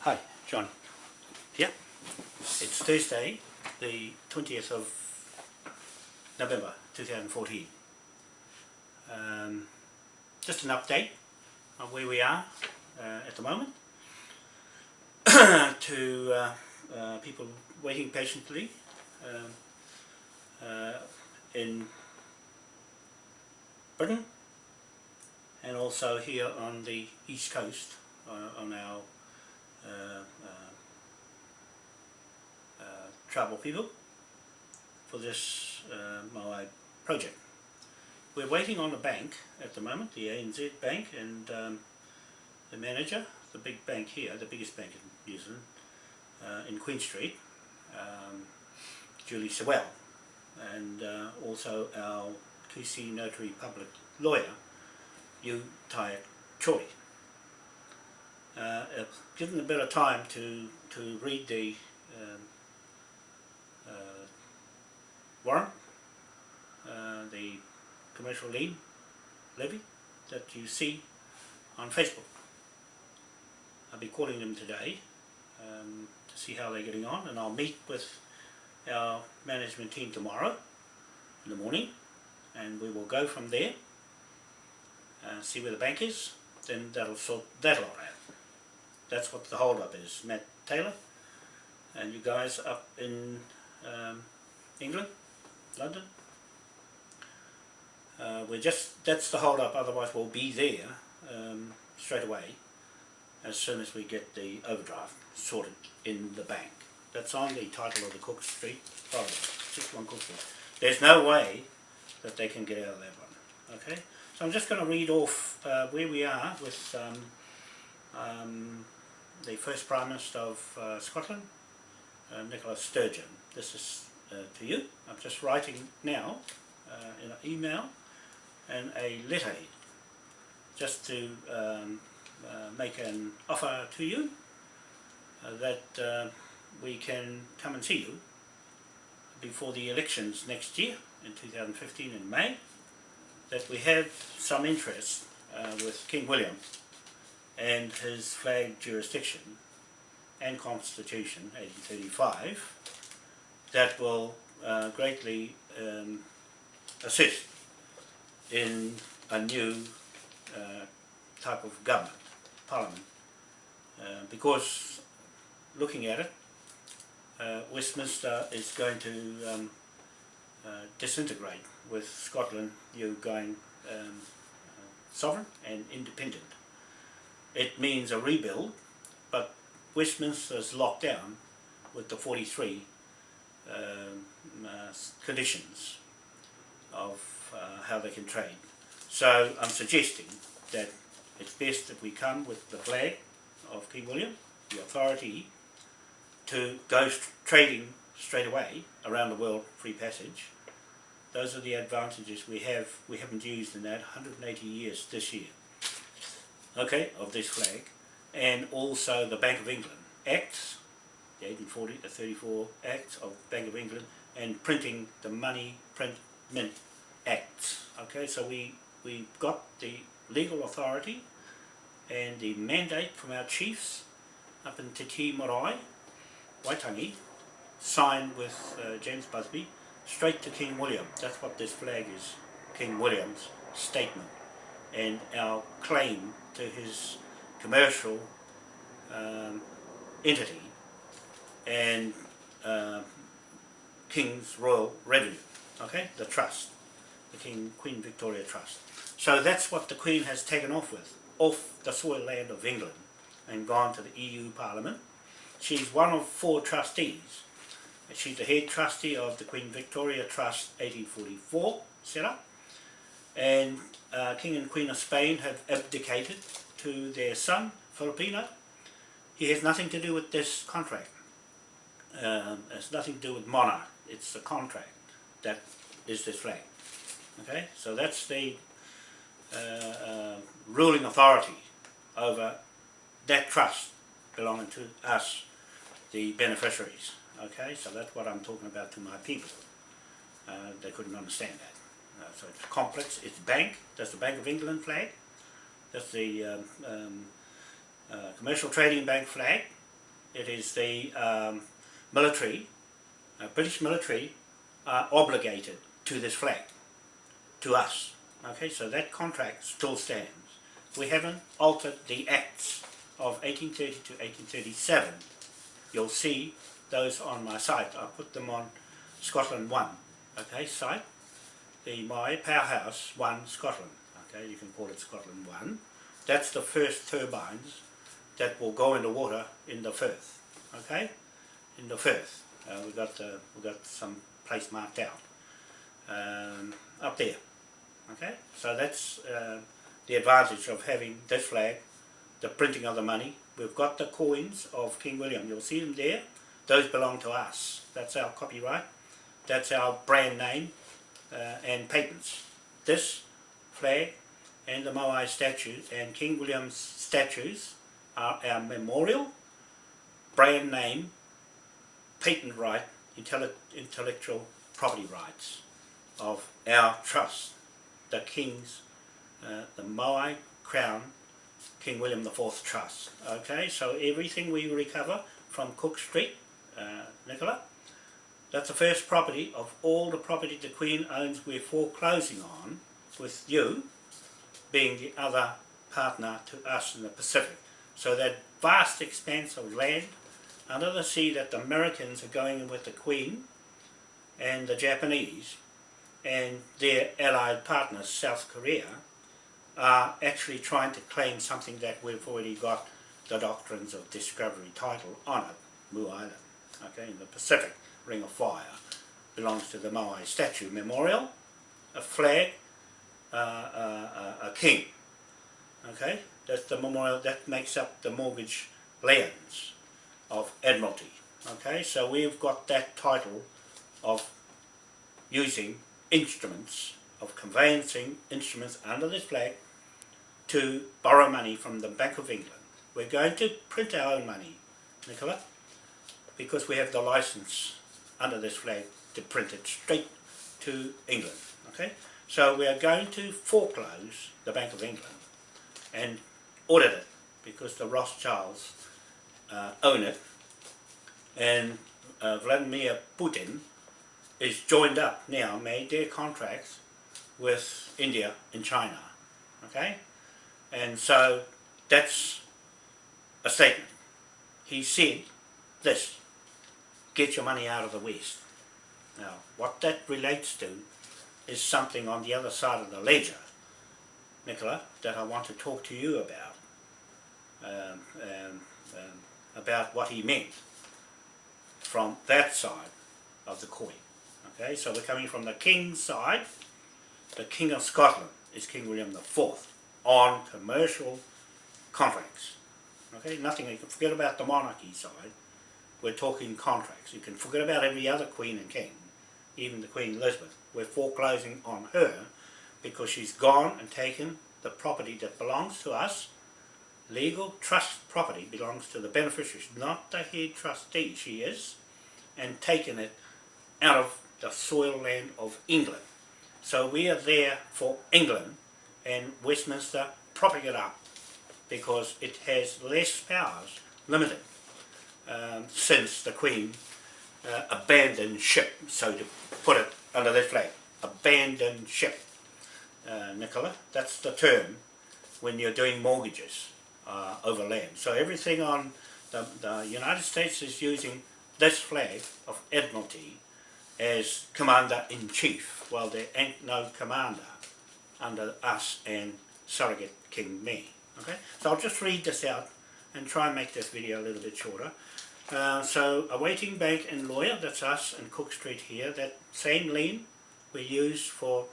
Hi, John. Yeah, it's Thursday, the 20th of November 2014. Just an update on where we are at the moment to people waiting patiently in Britain and also here on the east coast on our tribal people for this Moai project. We're waiting on the bank at the moment, the ANZ bank, and the manager, the big bank here, the biggest bank in New Zealand, in Queen Street, Julie Sewell, and also our QC Notary Public Lawyer, Yu Tai Choi. Given a bit of time to read the warrant, the commercial levy that you see on Facebook. I'll be calling them today to see how they're getting on, and I'll meet with our management team tomorrow in the morning, and we will go from there, see where the bank is, then that'll sort that lot out. That's what the hold up is. Matt Taylor and you guys up in England, London, that's the hold up, otherwise we'll be there straight away as soon as we get the overdraft sorted in the bank. That's on the title of the Cook Street borrower, 61 Cook Street. There's no way that they can get out of that one. Okay, so I'm just going to read off where we are with the first Prime Minister of Scotland, Nicola Sturgeon. This is to you. I'm just writing now in an email and a letter just to make an offer to you that we can come and see you before the elections next year in 2015 in May, that we have some interest with King William and his flag jurisdiction and constitution 1835 that will greatly assist in a new type of government, parliament, because looking at it, Westminster is going to disintegrate with Scotland going sovereign and independent. It means a rebuild, but Westminster's locked down with the 43 conditions of how they can trade. So I'm suggesting that it's best that we come with the flag of King William, the authority to go trading straight away around the world, free passage. Those are the advantages we have. We haven't used in that 180 years this year, okay, of this flag. And also the Bank of England Acts, the 1840 to 34 Acts of Bank of England, and printing the money print mint acts. Okay, so we got the legal authority and the mandate from our chiefs up in Te Moai, Waitangi, signed with James Busby, straight to King William. That's what this flag is, King William's statement and our claim to his commercial entity and King's Royal Revenue, okay, the trust, the Queen Victoria Trust. So that's what the Queen has taken off the soil land of England and gone to the EU Parliament. She's one of 4 trustees. She's the head trustee of the Queen Victoria Trust 1844 set up, and King and Queen of Spain have abdicated to their son, Filipino. He has nothing to do with this contract. It's nothing to do with Monarch. It's the contract that is this flag. Okay, so that's the ruling authority over that trust belonging to us, the beneficiaries. Okay, so that's what I'm talking about to my people. They couldn't understand that. So it's complex. It's bank. That's the Bank of England flag. That's the Commercial Trading Bank flag. it is the military, British military, are obligated to this flag, to us. Okay, so that contract still stands. We haven't altered the acts of 1830 to 1837. You'll see those on my site. I put them on Scotland 1, okay, site. The Moai Powerhouse 1 Scotland, okay, you can call it Scotland 1. That's the first turbines that will go in the water in the Firth, okay, in the Firth. We've got some place marked out up there, okay. So that's the advantage of having this flag, the printing of the money. We've got the coins of King William, you'll see them there. Those belong to us. That's our copyright, that's our brand name and patents. This flag and the Moai statue and King William's statues are our memorial, brand name, patent right, intellectual property rights of our trust, the King's, the Moai Crown King William IV Trust. Okay, so everything we recover from Cook Street, Nicola, that's the first property of all the property the Queen owns we're foreclosing on, with you being the other partner to us in the Pacific. So that vast expanse of land under the sea that the Americans are going in with the Queen and the Japanese and their allied partners, South Korea, are actually trying to claim something that we've already got the Doctrines of Discovery title on it, Moai Island, okay, in the Pacific Ring of Fire, belongs to the Moai statue memorial, a flag, a king, okay, that's the memorial that makes up the mortgage lands of Admiralty, okay, so we've got that title of using instruments, of conveyancing instruments under this flag to borrow money from the Bank of England. We're going to print our own money, Nicola, because we have the license under this flag to print it straight to England, okay? So we are going to foreclose the Bank of England and audit it because the Rothschilds own it, and Vladimir Putin is joined up now, made their contracts with India and China, okay? And so that's a statement. He said this, get your money out of the West. Now, what that relates to is something on the other side of the ledger, Nicola, that I want to talk to you about what he meant from that side of the coin. Okay, so we're coming from the King's side. The King of Scotland is King William IV on commercial contracts. Okay, nothing, you can forget about the monarchy side. We're talking contracts. You can forget about every other Queen and King, even the Queen Elizabeth. We're foreclosing on her because she's gone and taken the property that belongs to us. Legal trust property belongs to the beneficiaries, not the head trustee, she is, and taken it out of the soil land of England. So we are there for England, and Westminster propping it up because it has less powers, limited, since the Queen abandoned ship, so to put it under that flag, abandoned ship, Nicola, that's the term when you're doing mortgages over land. So everything on the United States is using this flag of Admiralty as Commander-in-Chief. Well, there ain't no commander under us and surrogate King me. Okay, so I'll just read this out and try and make this video a little bit shorter. So awaiting bank and lawyer, that's us and Cook Street here. That same lien we use for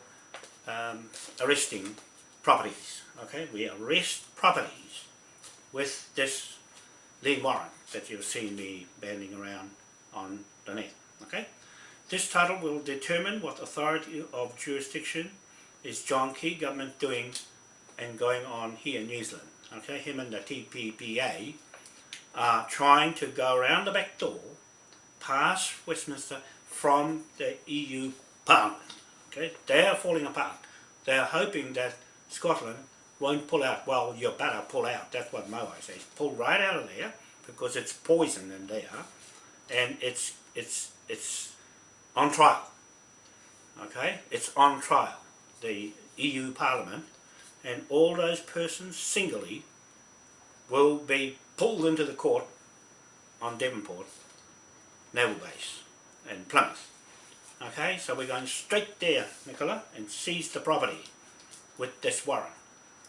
arresting properties. Okay, we arrest properties with this lien warrant that you've seen me banding around on the net. Okay, this title will determine what authority of jurisdiction is John Key government doing and going on here in New Zealand. Okay, him and the TPPA are trying to go around the back door, past Westminster from the EU Parliament. Okay, they are falling apart. They are hoping that Scotland won't pull out. Well, you better pull out. That's what Moai says. Pull right out of there because it's poison in there, and it's on trial. Okay, it's on trial. The EU Parliament and all those persons singly will be pulled into the court on Devonport Naval Base in Plymouth. Okay, so we're going straight there, Nicola, and seize the property with this warrant.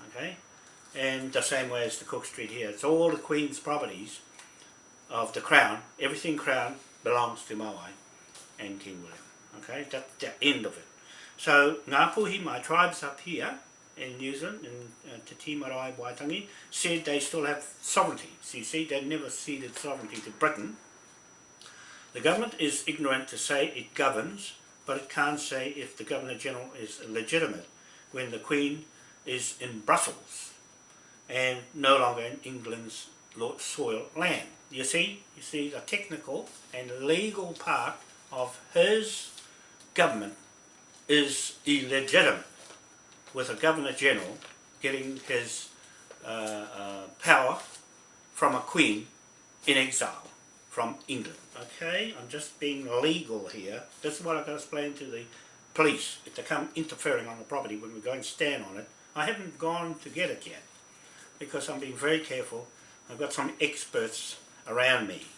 Okay, and the same way as the Cook Street here. It's all the Queen's properties of the Crown. Everything Crown belongs to Moai and King William. Okay, that's the end of it. So Ngāpuhi, my tribes up here in New Zealand, in Te Tii Marae Waitangi, said they still have sovereignty. So you see, they never ceded sovereignty to Britain. The government is ignorant to say it governs, but it can't say if the Governor-General is legitimate when the Queen is in Brussels and no longer in England's soil land. You see the technical and legal part of his government is illegitimate, with a Governor-General getting his power from a Queen in exile from England. Okay, I'm just being legal here. This is what I've got to explain to the police if they come interfering on the property when we go and stand on it. I haven't gone to get it yet because I'm being very careful. I've got some experts around me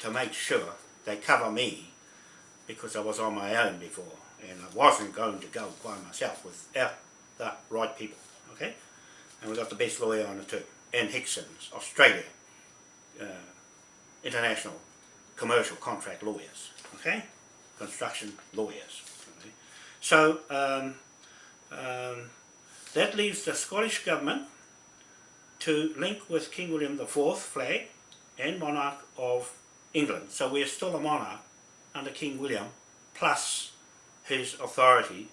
to make sure they cover me, because I was on my own before and I wasn't going to go by myself without the right people. Okay, and we've got the best lawyer on it too, and Hickson's, Australia, international commercial contract lawyers, okay, construction lawyers. Okay? So that leaves the Scottish government to link with King William IV flag and monarch of England. So we're still a monarch under King William, plus his authority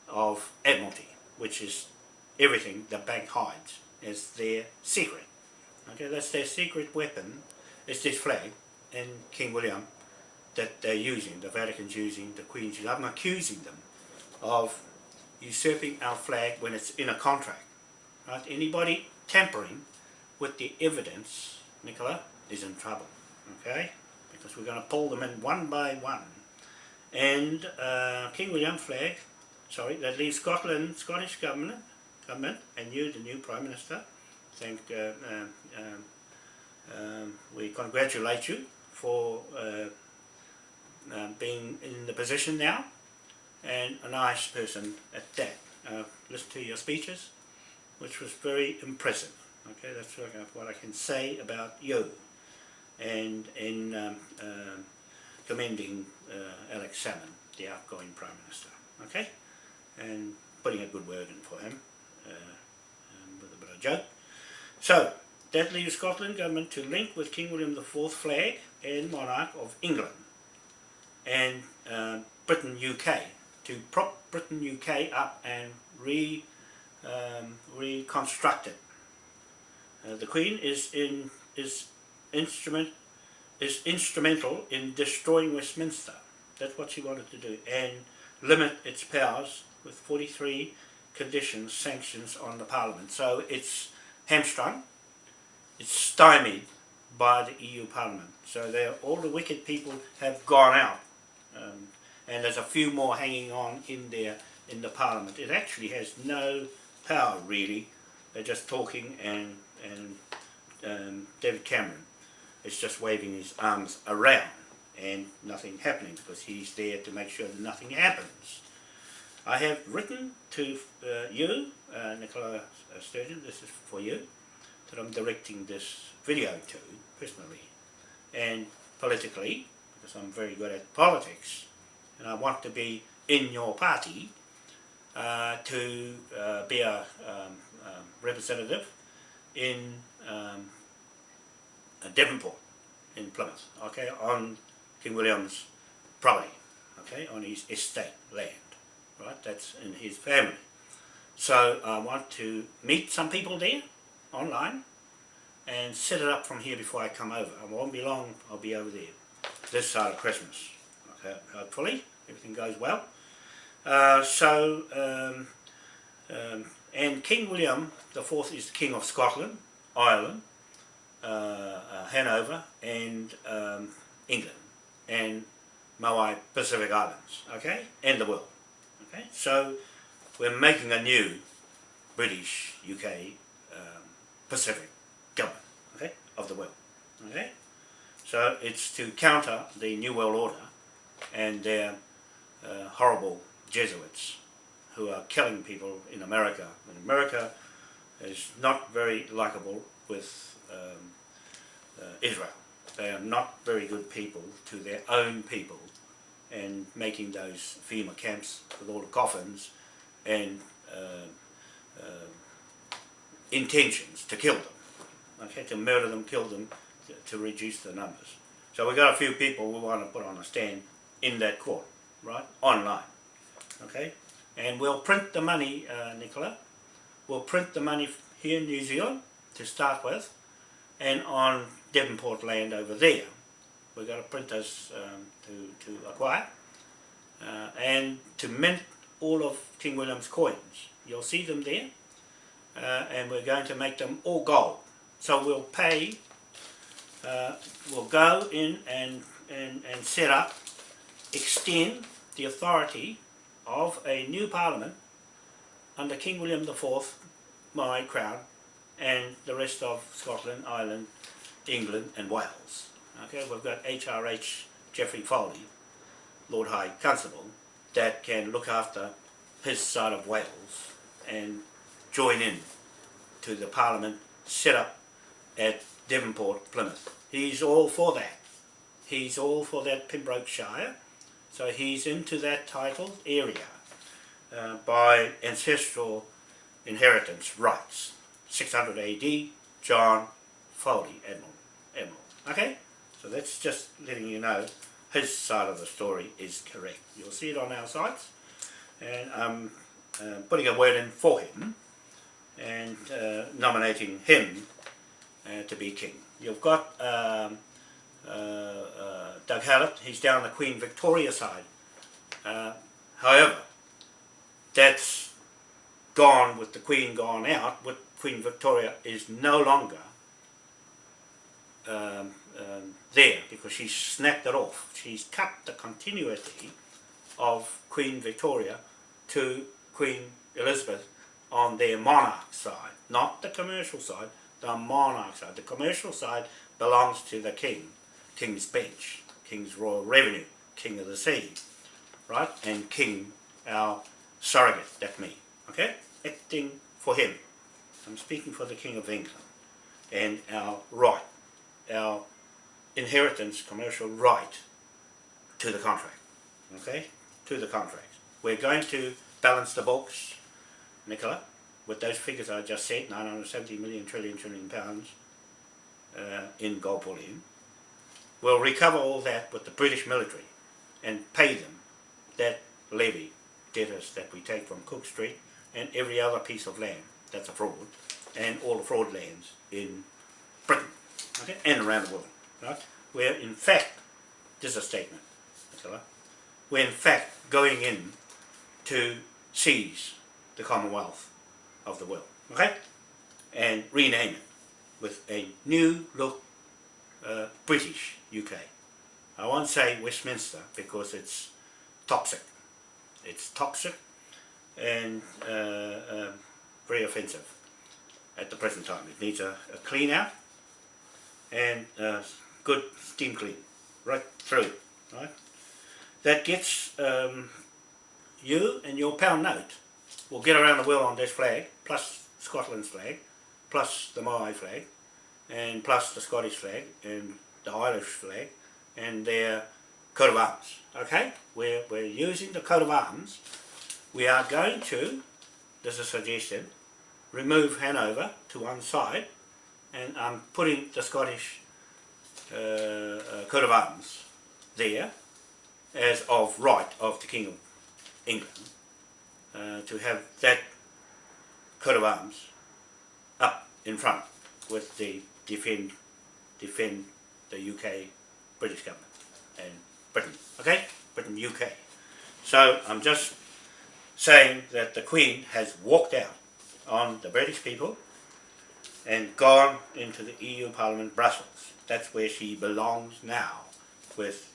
of Admiralty, which is everything the bank hides as their secret. Okay, that's their secret weapon, is this flag and King William that they're using, the Vatican's using, the Queen's using. I'm accusing them of usurping our flag when it's in a contract. Right? Anybody tampering with the evidence, Nicola, is in trouble. Okay? Because we're going to pull them in one by one. And King William flag, sorry, that leaves Scotland, Scottish government, and you, the new Prime Minister. We congratulate you for being in the position now, and a nice person at that. Listen to your speeches, which was very impressive. Okay, that's what I can say about you, and in commending Alex Salmon, the outgoing Prime Minister. Okay, and putting a good word in for him with a bit of joke. So that leaves Scotland government to link with King William IV flag and monarch of England, and Britain UK, to prop Britain UK up and reconstruct it. The Queen is instrumental in destroying Westminster. That's what she wanted to do, and limit its powers with 43 conditions, sanctions on the Parliament. So it's hamstrung, it's stymied by the EU Parliament. So all the wicked people have gone out, and there's a few more hanging on in there in the Parliament. It actually has no power really. They're just talking, and David Cameron is just waving his arms around and nothing happening, because he's there to make sure that nothing happens. I have written to you, Nicola Sturgeon, this is for you, that I'm directing this video to personally and politically, because I'm very good at politics and I want to be in your party, to be a representative in Devonport in Plymouth, okay, on King William's property, okay, on his estate land, right, that's in his family. So I want to meet some people there online and set it up from here before I come over. I won't be long, I'll be over there this side of Christmas, okay, hopefully everything goes well. And King William IV is the King of Scotland, Ireland, Hanover and England and Moai Pacific Islands, okay, and the world. Okay, so we're making a new British UK Pacific government, okay, of the world. Okay, so it's to counter the New World Order and their horrible Jesuits who are killing people in America. And America is not very likable with Israel. They are not very good people to their own people, and making those FEMA camps with all the coffins and intentions to kill them, okay, to murder them, kill them, to reduce the numbers. So we've got a few people we want to put on a stand in that court, right, online, okay, and we'll print the money, Nicola, we'll print the money here in New Zealand to start with, and on Devonport land over there. We've got printers to acquire and to mint all of King William's coins. You'll see them there, and we're going to make them all gold. So we'll pay, we'll go in and set up, extend the authority of a new parliament under King William IV, Moai Crown, and the rest of Scotland, Ireland, England and Wales. Okay, we've got HRH Geoffrey Foley, Lord High Constable, that can look after his side of Wales and join in to the Parliament set up at Devonport, Plymouth. He's all for that. He's all for that Pembrokeshire, so he's into that title area by ancestral inheritance rights. 600 AD, John Foley, Admiral. Okay? So that's just letting you know his side of the story is correct. You'll see it on our sites, and I'm putting a word in for him and nominating him to be king. You've got Doug Hallett, he's down the Queen Victoria side. However, that's gone with the Queen gone out. With Queen Victoria is no longer there because she's snapped it off. She's cut the continuity of Queen Victoria to Queen Elizabeth on their monarch side, not the commercial side, the monarch side. The commercial side belongs to the king, King's Bench, King's Royal Revenue, King of the Sea, right? And King, our surrogate, that's me, okay? Acting for him. I'm speaking for the King of England and our right, our inheritance, commercial right to the contract, okay? To the contract. We're going to balance the books, Nicola, with those figures I just said, 970 million trillion pounds in gold bullion. We'll recover all that with the British military and pay them that levy debtors that we take from Cook Street and every other piece of land that's a fraud, and all the fraud lands in Britain, okay, and around the world, right? We're in fact, this is a statement, Nicola, we're in fact going in to seize the Commonwealth of the world, okay, and rename it with a new look British UK. I won't say Westminster because it's toxic. It's toxic and very offensive at the present time. It needs a clean out and good steam clean right through, right? That gets you and your pound note will get around the world on this flag, plus Scotland's flag, plus the Moai flag, and plus the Scottish flag and the Irish flag and their coat of arms. Okay, we're using the coat of arms. We are going to, this is a suggestion, remove Hanover to one side, and I'm putting the Scottish coat of arms there as of right of the King of England, to have that coat of arms up in front with the defend the UK British government and Britain, okay? Britain, UK. So I'm just saying that the Queen has walked out on the British people and gone into the EU Parliament, Brussels. That's where she belongs now, with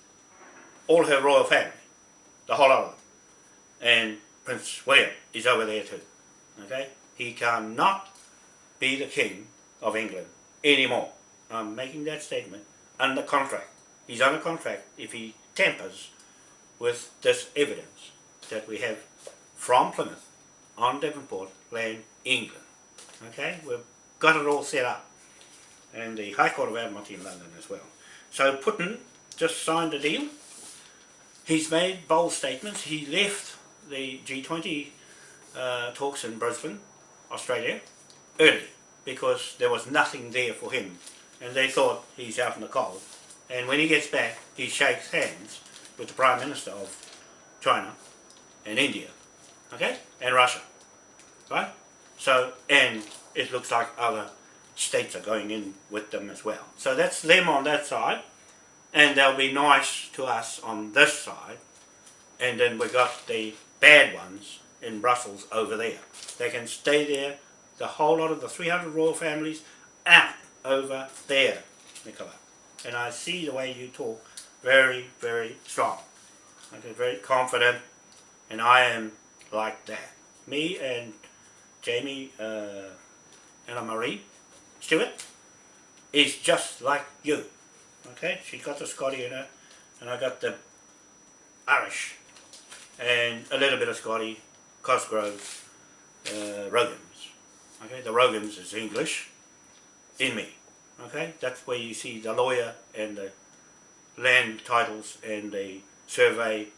all her royal family, the whole of them. And Prince William is over there too. Okay? He cannot be the King of England anymore. I'm making that statement under contract. He's under contract if he tampers with this evidence that we have from Plymouth on Devonport land, England. Okay? We've got it all set up. And the High Court of Admiralty in London as well. So Putin just signed a deal. He's made bold statements. He left the G20 talks in Brisbane, Australia, early because there was nothing there for him. And they thought he's out in the cold. And when he gets back, he shakes hands with the Prime Minister of China and India, okay, and Russia, right? So, and it looks like other states are going in with them as well. So that's them on that side, and they'll be nice to us on this side, and then we got the bad ones in Brussels over there. They can stay there, the whole lot of the 300 royal families out over there, Nicola. And I see the way you talk, very, very strong. Okay, very confident, and I am like that. Me and Jaymie Anna Marie Stewart is just like you. Okay, she's got the Scotty in her, and I got the Irish, and a little bit of Scotty, Cosgrove, Rogans. Okay, the Rogans is English in me. Okay, that's where you see the lawyer and the land titles and the survey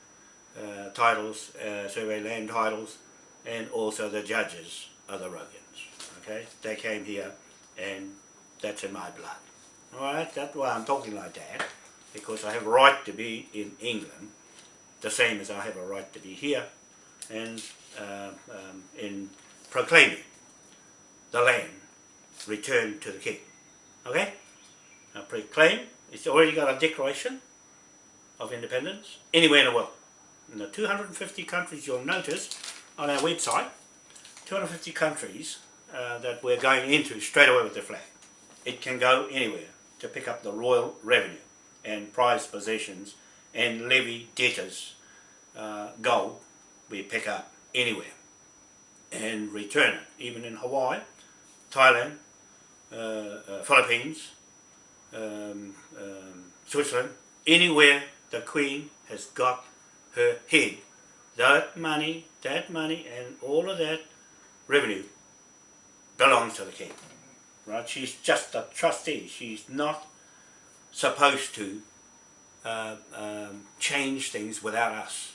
titles, survey land titles, and also the judges are the Rogans. Okay, they came here, and that's in my blood. Alright, that's why I'm talking like that, because I have a right to be in England, the same as I have a right to be here, and in proclaiming the land returned to the King. Okay? I proclaim, it's already got a declaration of independence anywhere in the world. In the 250 countries, you'll notice on our website, 250 countries that we're going into straight away with the flag. It can go anywhere to pick up the royal revenue and prized possessions and levy debtors gold we pick up anywhere and return it, even in Hawaii, Thailand, Philippines, Switzerland, anywhere the Queen has got her head. That money and all of that revenue belongs to the King. Right? She's just a trustee. She's not supposed to change things without us.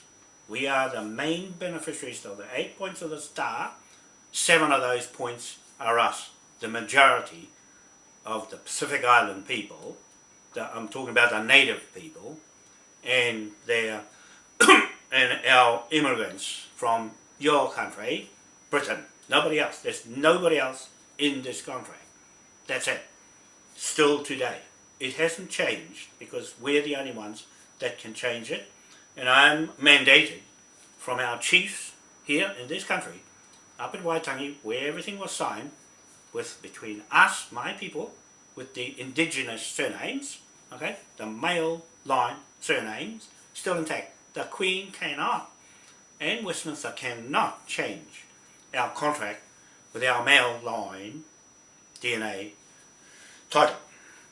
We are the main beneficiaries of the 8 points of the star. 7 of those points are us, the majority of the Pacific Island people. I'm talking about the native people, and their and our immigrants from your country, Britain. Nobody else. There's nobody else in this contract. That's it. Still today. It hasn't changed because we're the only ones that can change it. And I'm mandated from our chiefs here in this country, up in Waitangi, where everything was signed, with between us, my people, with the indigenous surnames, okay, the male line surnames, still intact. The Queen cannot, and Westminster cannot change our contract with our male line DNA title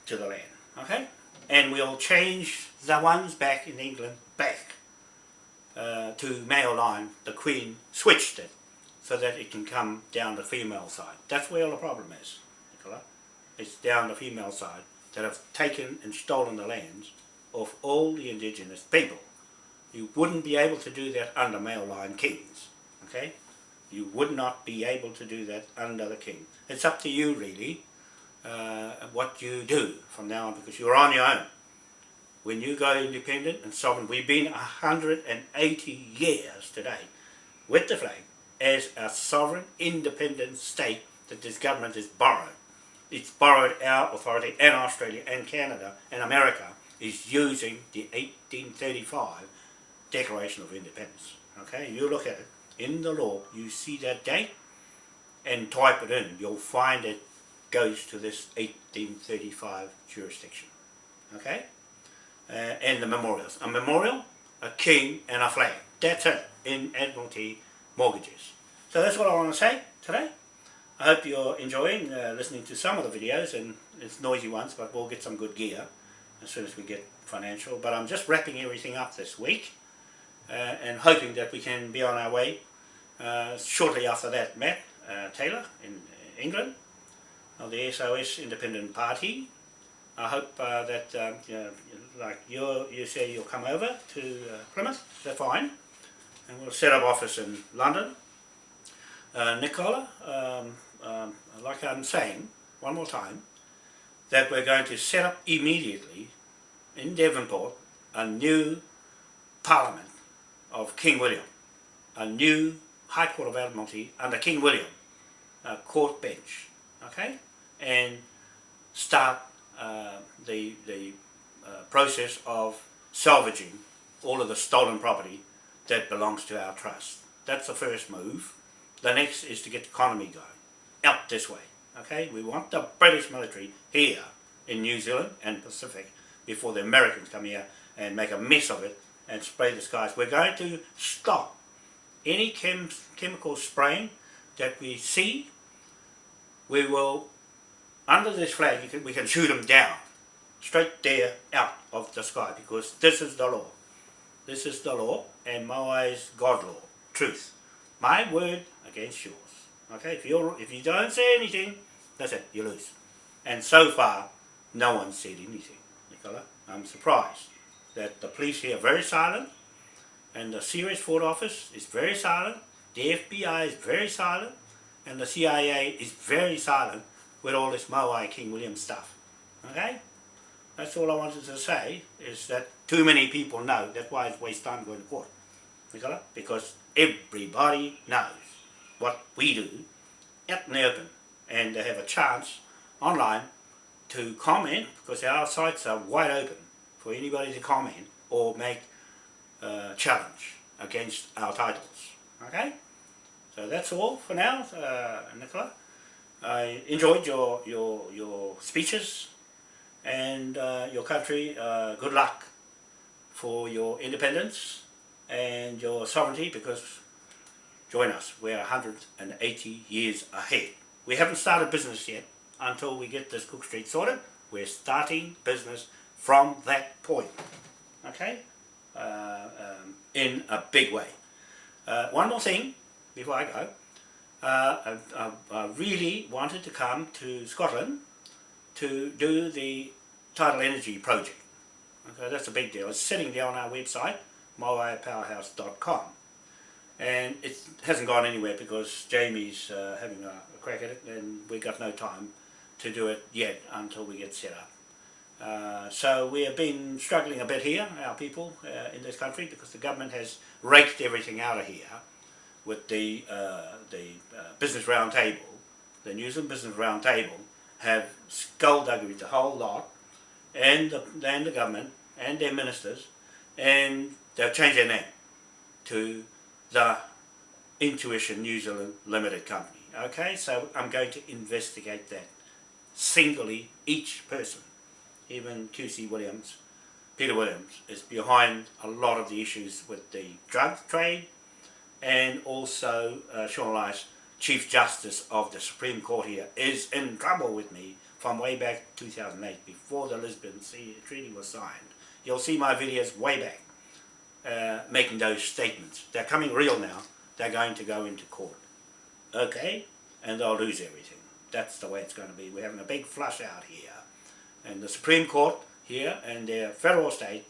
to the land, okay? And we'll change the ones back in England back to male line. The Queen switched it so that it can come down the female side. That's where all the problem is, Nicola. It's down the female side that have taken and stolen the lands of all the indigenous people. You wouldn't be able to do that under male line kings, okay? You would not be able to do that under the King. It's up to you, really, what you do from now on, because you're on your own. When you go independent and sovereign, we've been 180 years today with the flag as a sovereign, independent state that this government has borrowed. It's borrowed our authority, and Australia and Canada and America is using the 1835 Declaration of Independence. Okay, you look at it in the law, you see that date and type it in. You'll find it goes to this 1835 jurisdiction. Okay? And the memorials. A memorial, a king and a flag. That's it in Admiralty mortgages. So that's what I want to say today. I hope you're enjoying listening to some of the videos, and it's noisy ones, but we'll get some good gear as soon as we get financial. But I'm just wrapping everything up this week and hoping that we can be on our way shortly after that. Matt Taylor in England of the SOS Independent Party. I hope that like you say you'll come over to Plymouth. That's fine, and we'll set up office in London. Nicola, like I'm saying one more time, that we're going to set up immediately in Devonport a new Parliament of King William, a new High Court of Admiralty under King William, a court bench, okay, and start the process of salvaging all of the stolen property that belongs to our trust. That's the first move. The next is to get the economy going, out this way, okay? We want the British military here in New Zealand and Pacific before the Americans come here and make a mess of it and spray the skies. We're going to stop any chemical spraying that we see. We will, under this flag, we can shoot them down, straight there out of the sky, because this is the law. This is the law, and Moai's God law, truth. My word against yours. Okay, if you don't say anything, that's it, you lose. And so far, no one said anything, Nicola. I'm surprised that the police here are very silent, and the Serious Fraud Office is very silent, the FBI is very silent, and the CIA is very silent with all this Moai King William stuff. Okay? That's all I wanted to say, is that too many people know. That's why it's waste time going to court, Nicola, because everybody knows what we do out in the open, and they have a chance online to comment, because our sites are wide open for anybody to comment or make a challenge against our titles. Okay, so that's all for now, Nicola. I enjoyed your speeches, and your country, good luck for your independence and your sovereignty, because join us, we're 180 years ahead. We haven't started business yet until we get this Cook Street sorted. We're starting business from that point, okay, in a big way. One more thing before I go. I really wanted to come to Scotland to do the tidal energy project. Okay, that's a big deal. It's sitting there on our website, moaipowerhouse.com, and it hasn't gone anywhere because Jaymie's having a crack at it, and we got no time to do it yet until we get set up. So we have been struggling a bit here, our people in this country, because the government has raked everything out of here with the Business Roundtable. The New Zealand Business Roundtable have skullduggered the whole lot, and the government and their ministers, and they've changed their name to the Intuition New Zealand Limited Company. Okay, so I'm going to investigate that singly. Each person, even QC Williams, Peter Williams, is behind a lot of the issues with the drug trade, and also Sean Elias, Chief Justice of the Supreme Court here, is in trouble with me from way back 2008, before the Lisbon Treaty was signed. You'll see my videos way back making those statements. They're coming real now. They're going to go into court. Okay? And they'll lose everything. That's the way it's going to be. We're having a big flush out here. And the Supreme Court here, and their federal estate,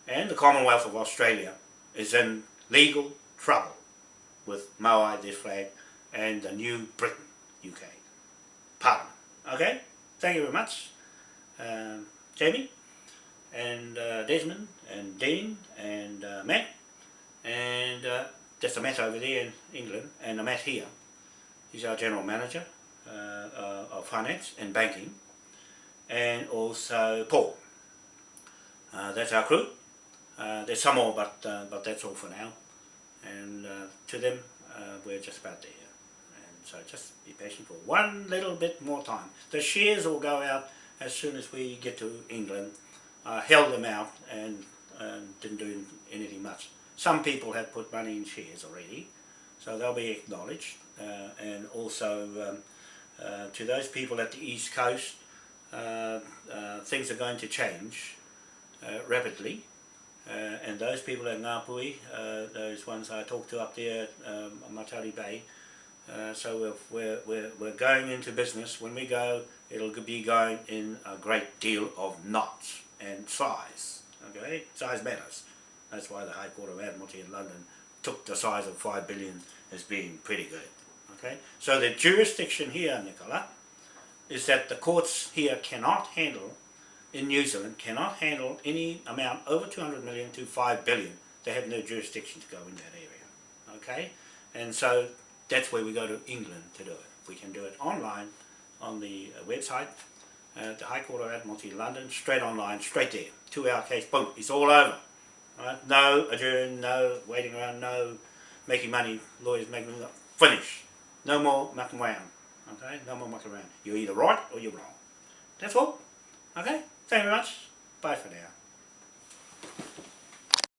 and the Commonwealth of Australia is in legal trouble with Moai, this flag, and the New Britain, UK Parliament. Okay? Thank you very much, Jaymie, and Desmond, and Dean, and Matt, and there's a Matt over there in England, and a Matt here. He's our General Manager of Finance and Banking, and also Paul. That's our crew. There's some more, but that's all for now. And to them, we're just about there. And So just be patient for one little bit more time. The shares will go out as soon as we get to England. I held them out and didn't do anything much. Some people have put money in shares already, so they'll be acknowledged. And also to those people at the East Coast, things are going to change rapidly. And those people at Ngāpui, those ones I talked to up there, Matari Bay, so we're going into business. When we go, it'll be going in a great deal of knots and size. Okay, size matters. That's why the High Court of Admiralty in London took the size of 5 billion as being pretty good. Okay, so the jurisdiction here, Nicola, is that the courts here cannot handle, in New Zealand, cannot handle any amount over 200 million to 5 billion. They have no jurisdiction to go in that area. Okay, and so that's where we go to England to do it. We can do it online on the website, the High Court of Admiralty London, straight online, straight there. 2-hour case, boom, it's all over. Right? No adjourn, no waiting around, no making money, lawyers making money, finish. No more mucking around. Okay, no more mucking around. You're either right or you're wrong. That's all. Okay, thank you very much. Bye for now.